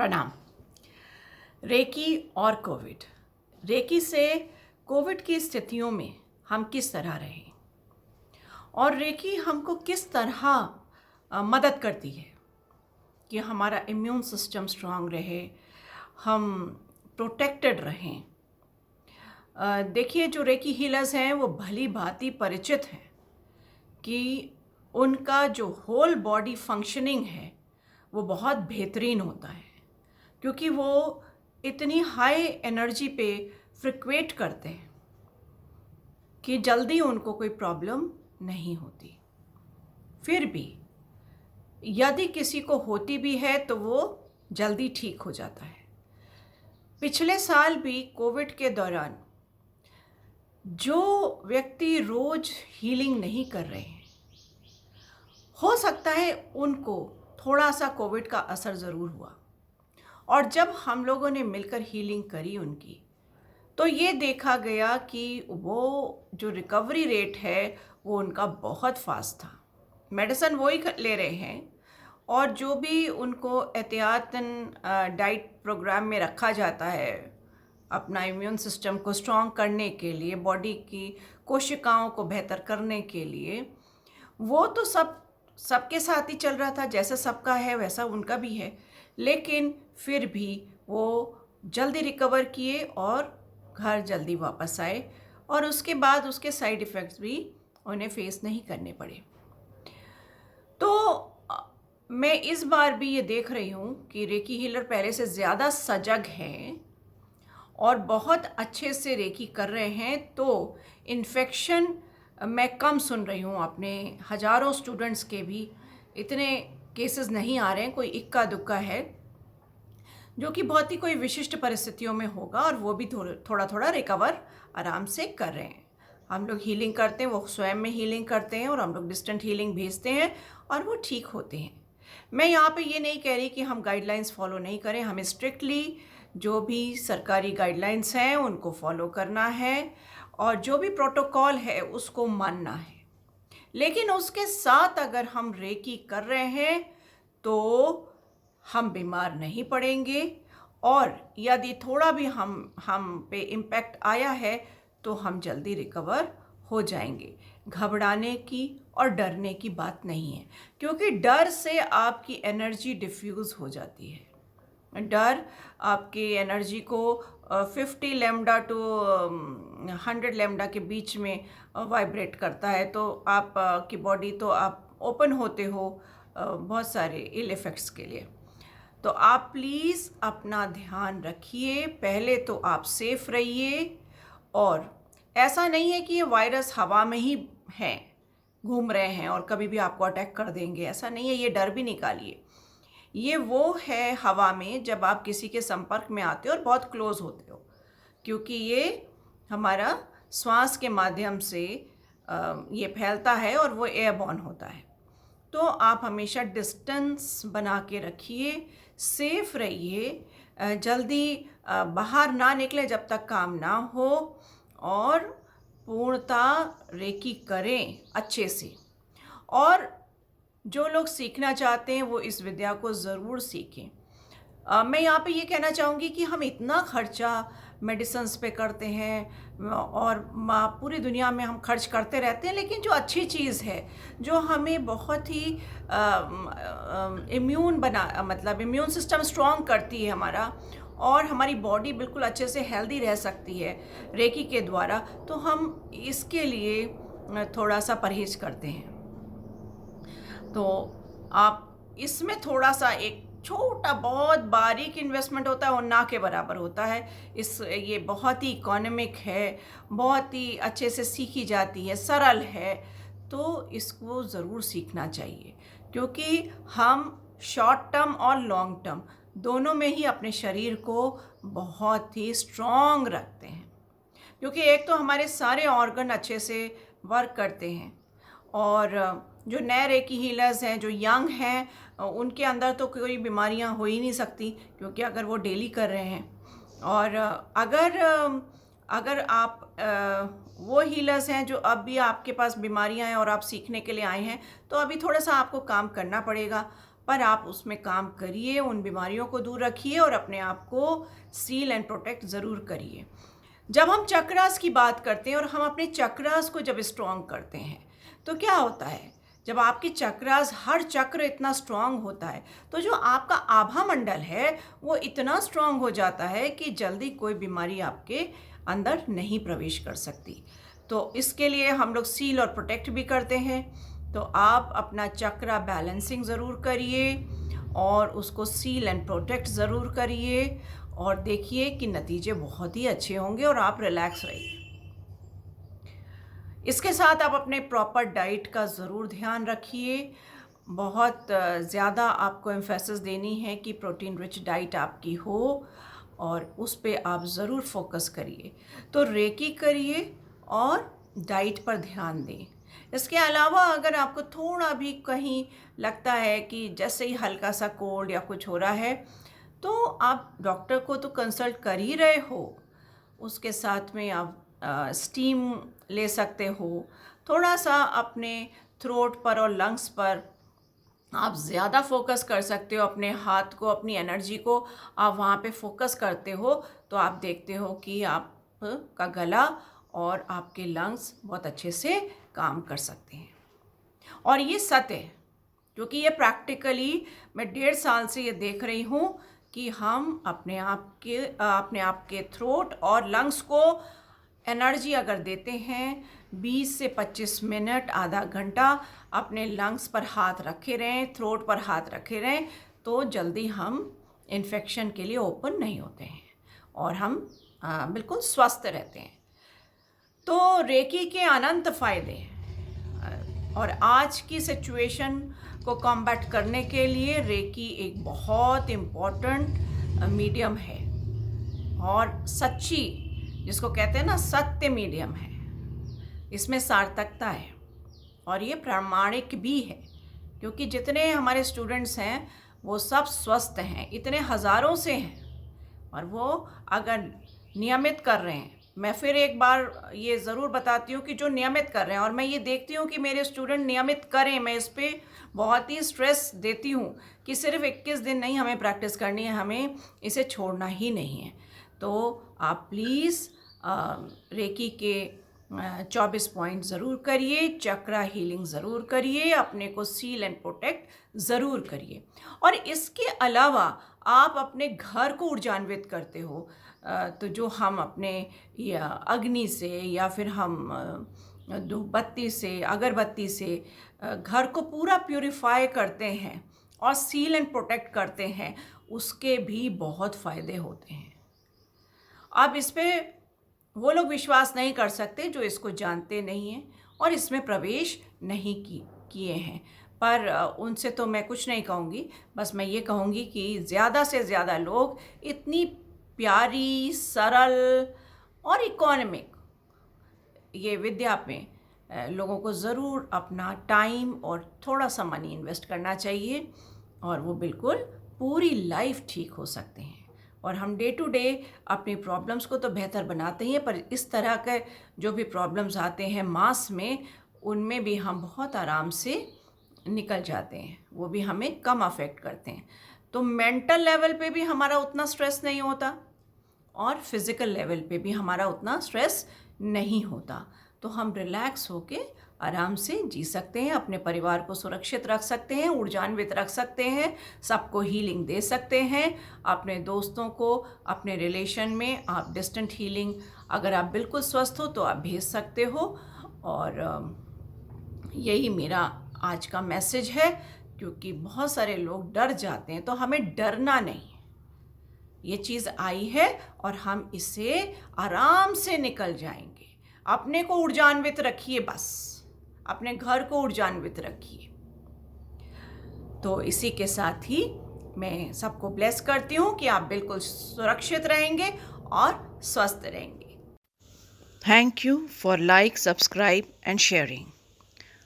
प्रणाम। रेकी और Covid. Recce से कोविड की स्थितियों में हम किस तरह रहें और रेकी हमको किस तरह मदद करती है कि हमारा इम्यून सिस्टम स्ट्रांग रहे, हम प्रोटेक्टेड रहें। देखिए, जो रेकी हीलर्स हैं वो भली भांति परिचित हैं कि उनका जो होल बॉडी फंक्शनिंग है वो बहुत बेहतरीन होता है, क्योंकि वो इतनी हाई एनर्जी पे फ्रिक्वेट करते हैं कि जल्दी उनको कोई प्रॉब्लम नहीं होती। फिर भी यदि किसी को होती भी है तो वो जल्दी ठीक हो जाता है। पिछले साल भी कोविड के दौरान जो व्यक्ति रोज हीलिंग नहीं कर रहे हैं, हो सकता है उनको थोड़ा सा कोविड का असर ज़रूर हुआ, और जब हम लोगों ने मिलकर हीलिंग करी उनकी, तो ये देखा गया कि वो जो रिकवरी रेट है वो उनका बहुत फास्ट था। मेडिसिन वही ले रहे हैं, और जो भी उनको एहतियातन डाइट प्रोग्राम में रखा जाता है अपना इम्यून सिस्टम को स्ट्रॉन्ग करने के लिए, बॉडी की कोशिकाओं को बेहतर करने के लिए, वो तो सबके साथ ही चल रहा था। जैसा सबका है वैसा उनका भी है, लेकिन फिर भी वो जल्दी रिकवर किए और घर जल्दी वापस आए, और उसके बाद उसके साइड इफ़ेक्ट्स भी उन्हें फेस नहीं करने पड़े। तो मैं इस बार भी ये देख रही हूँ कि रेकी हीलर पहले से ज़्यादा सजग हैं और बहुत अच्छे से रेकी कर रहे हैं। तो इन्फेक्शन मैं कम सुन रही हूँ, अपने हज़ारों स्टूडेंट्स के भी इतने केसेस नहीं आ रहे हैं। कोई इक्का दुक्का है जो कि बहुत ही कोई विशिष्ट परिस्थितियों में होगा, और वो भी थोड़ा थोड़ा रिकवर आराम से कर रहे हैं। हम लोग हीलिंग करते हैं, वो स्वयं में हीलिंग करते हैं, और हम लोग डिस्टेंट हीलिंग भेजते हैं और वो ठीक होते हैं। मैं यहाँ पे ये नहीं कह रही कि हम गाइडलाइंस फॉलो नहीं करें। हमें स्ट्रिक्टली जो भी सरकारी गाइडलाइंस हैं उनको फॉलो करना है, और जो भी प्रोटोकॉल है उसको मानना है। लेकिन उसके साथ अगर हम रेकी कर रहे हैं तो हम बीमार नहीं पड़ेंगे, और यदि थोड़ा भी हम पे इम्पैक्ट आया है तो हम जल्दी रिकवर हो जाएंगे। घबराने की और डरने की बात नहीं है, क्योंकि डर से आपकी एनर्जी डिफ्यूज़ हो जाती है। डर आपकी एनर्जी को 50 लैम्डा टू 100 लैम्डा के बीच में वाइब्रेट करता है। तो आप की बॉडी, तो आप ओपन होते हो बहुत सारे इल इफ़ेक्ट्स के लिए। तो आप प्लीज़ अपना ध्यान रखिए। पहले तो आप सेफ रहिए, और ऐसा नहीं है कि ये वायरस हवा में ही हैं, घूम रहे हैं और कभी भी आपको अटैक कर देंगे, ऐसा नहीं है। ये डर भी निकालिए। ये वो है हवा में जब आप किसी के संपर्क में आते हो और बहुत क्लोज होते हो, क्योंकि ये हमारा श्वास के माध्यम से ये फैलता है और वो एयरबॉर्न होता है। तो आप हमेशा डिस्टेंस बना के रखिए, सेफ रहिए, जल्दी बाहर ना निकले जब तक काम ना हो, और पूर्णतः रेकी करें अच्छे से। और जो लोग सीखना चाहते हैं वो इस विद्या को ज़रूर सीखें। मैं यहाँ पे ये कहना चाहूँगी कि हम इतना खर्चा मेडिसिन्स पे करते हैं, और पूरी दुनिया में हम खर्च करते रहते हैं, लेकिन जो अच्छी चीज़ है, जो हमें बहुत ही इम्यून सिस्टम स्ट्रॉन्ग करती है हमारा, और हमारी बॉडी बिल्कुल अच्छे से हेल्दी रह सकती है रेकी के द्वारा, तो हम इसके लिए थोड़ा सा परहेज करते हैं। तो आप इसमें थोड़ा सा एक छोटा बहुत बारीक इन्वेस्टमेंट होता है, और ना के बराबर होता है। ये बहुत ही इकोनॉमिक है, बहुत ही अच्छे से सीखी जाती है, सरल है। तो इसको ज़रूर सीखना चाहिए, क्योंकि हम शॉर्ट टर्म और लॉन्ग टर्म दोनों में ही अपने शरीर को बहुत ही स्ट्रॉन्ग रखते हैं, क्योंकि एक तो हमारे सारे ऑर्गन अच्छे से वर्क करते हैं, और जो नए रेकी हीलर्स हैं, जो यंग हैं, उनके अंदर तो कोई बीमारियां हो ही नहीं सकती, क्योंकि अगर वो डेली कर रहे हैं। और अगर आप वो हीलर्स हैं जो अब भी आपके पास बीमारियां हैं और आप सीखने के लिए आए हैं, तो अभी थोड़ा सा आपको काम करना पड़ेगा। पर आप उसमें काम करिए, उन बीमारियों को दूर रखिए और अपने आप को सील एंड प्रोटेक्ट ज़रूर करिए। जब हम चक्रास की बात करते हैं और हम अपने चक्रास को जब स्ट्रॉन्ग करते हैं तो क्या होता है, जब आपके चक्रास, हर चक्र इतना स्ट्रॉन्ग होता है तो जो आपका आभा मंडल है वो इतना स्ट्रॉन्ग हो जाता है कि जल्दी कोई बीमारी आपके अंदर नहीं प्रवेश कर सकती। तो इसके लिए हम लोग सील और प्रोटेक्ट भी करते हैं। तो आप अपना चक्रा बैलेंसिंग ज़रूर करिए और उसको सील एंड प्रोटेक्ट ज़रूर करिए और देखिए कि नतीजे बहुत ही अच्छे होंगे और आप रिलैक्स रहिए। इसके साथ आप अपने प्रॉपर डाइट का ज़रूर ध्यान रखिए। बहुत ज़्यादा आपको एम्फेसिस देनी है कि प्रोटीन रिच डाइट आपकी हो और उस पे आप ज़रूर फोकस करिए। तो रेकी करिए और डाइट पर ध्यान दें। इसके अलावा अगर आपको थोड़ा भी कहीं लगता है कि जैसे ही हल्का सा कोल्ड या कुछ हो रहा है तो आप डॉक्टर को तो कंसल्ट कर ही रहे हो, उसके साथ में आप स्टीम ले सकते हो। थोड़ा सा अपने थ्रोट पर और लंग्स पर आप ज़्यादा फोकस कर सकते हो, अपने हाथ को, अपनी एनर्जी को आप वहाँ पे फोकस करते हो तो आप देखते हो कि आपका गला और आपके लंग्स बहुत अच्छे से काम कर सकते हैं। और ये सत्य है क्योंकि ये प्रैक्टिकली मैं 1.5 साल से ये देख रही हूँ कि हम अपने आप के थ्रोट और लंग्स को एनर्जी अगर देते हैं, 20 से 25 मिनट, आधा घंटा अपने लंग्स पर हाथ रखे रहें, थ्रोट पर हाथ रखे रहें तो जल्दी हम इन्फेक्शन के लिए ओपन नहीं होते हैं और हम बिल्कुल स्वस्थ रहते हैं। तो रेकी के अनंत फ़ायदे हैं और आज की सिचुएशन को कॉम्बैट करने के लिए रेकी एक बहुत इम्पॉर्टेंट मीडियम है और सच्ची, जिसको कहते हैं ना, सत्य मीडियम है। इसमें सार्थकता है और ये प्रामाणिक भी है क्योंकि जितने हमारे स्टूडेंट्स हैं वो सब स्वस्थ हैं, इतने हज़ारों से हैं और वो अगर नियमित कर रहे हैं। मैं फिर एक बार ये ज़रूर बताती हूँ कि जो नियमित कर रहे हैं, और मैं ये देखती हूँ कि मेरे स्टूडेंट नियमित करें, मैं इस पर बहुत ही स्ट्रेस देती हूँ कि सिर्फ 21 दिन नहीं हमें प्रैक्टिस करनी है, हमें इसे छोड़ना ही नहीं है। तो आप प्लीज़ रेकी के 24 पॉइंट ज़रूर करिए, चक्रा हीलिंग ज़रूर करिए, अपने को सील एंड प्रोटेक्ट ज़रूर करिए। और इसके अलावा आप अपने घर को ऊर्जान्वित करते हो तो जो हम अपने या अग्नि से या फिर हम धूपबत्ती से, अगरबत्ती से घर को पूरा प्यूरिफाई करते हैं और सील एंड प्रोटेक्ट करते हैं, उसके भी बहुत फ़ायदे होते हैं। अब इस पे वो लोग विश्वास नहीं कर सकते जो इसको जानते नहीं हैं और इसमें प्रवेश नहीं किए हैं, पर उनसे तो मैं कुछ नहीं कहूँगी। बस मैं ये कहूँगी कि ज़्यादा से ज़्यादा लोग इतनी प्यारी, सरल और इकोनॉमिक ये विद्या में लोगों को ज़रूर अपना टाइम और थोड़ा सा मनी इन्वेस्ट करना चाहिए और वो बिल्कुल पूरी लाइफ ठीक हो सकते हैं। और हम डे टू डे अपनी प्रॉब्लम्स को तो बेहतर बनाते ही हैं, पर इस तरह के जो भी प्रॉब्लम्स आते हैं मास में, उनमें भी हम बहुत आराम से निकल जाते हैं, वो भी हमें कम अफेक्ट करते हैं। तो मेंटल लेवल पे भी हमारा उतना स्ट्रेस नहीं होता और फिज़िकल लेवल पे भी हमारा उतना स्ट्रेस नहीं होता। तो हम रिलैक्स होके आराम से जी सकते हैं, अपने परिवार को सुरक्षित रख सकते हैं, ऊर्जान्वित रख सकते हैं, सबको हीलिंग दे सकते हैं। अपने दोस्तों को, अपने रिलेशन में आप डिस्टेंट हीलिंग, अगर आप बिल्कुल स्वस्थ हो तो आप भेज सकते हो। और यही मेरा आज का मैसेज है, क्योंकि बहुत सारे लोग डर जाते हैं। तो हमें डरना नहीं, ये चीज़ आई है और हम इससे आराम से निकल जाएंगे। अपने को ऊर्जान्वित रखिए, बस अपने घर को ऊर्जान्वित रखिए। तो इसी के साथ ही मैं सबको ब्लेस करती हूँ कि आप बिल्कुल सुरक्षित रहेंगे और स्वस्थ रहेंगे। Thank you for like, subscribe and sharing.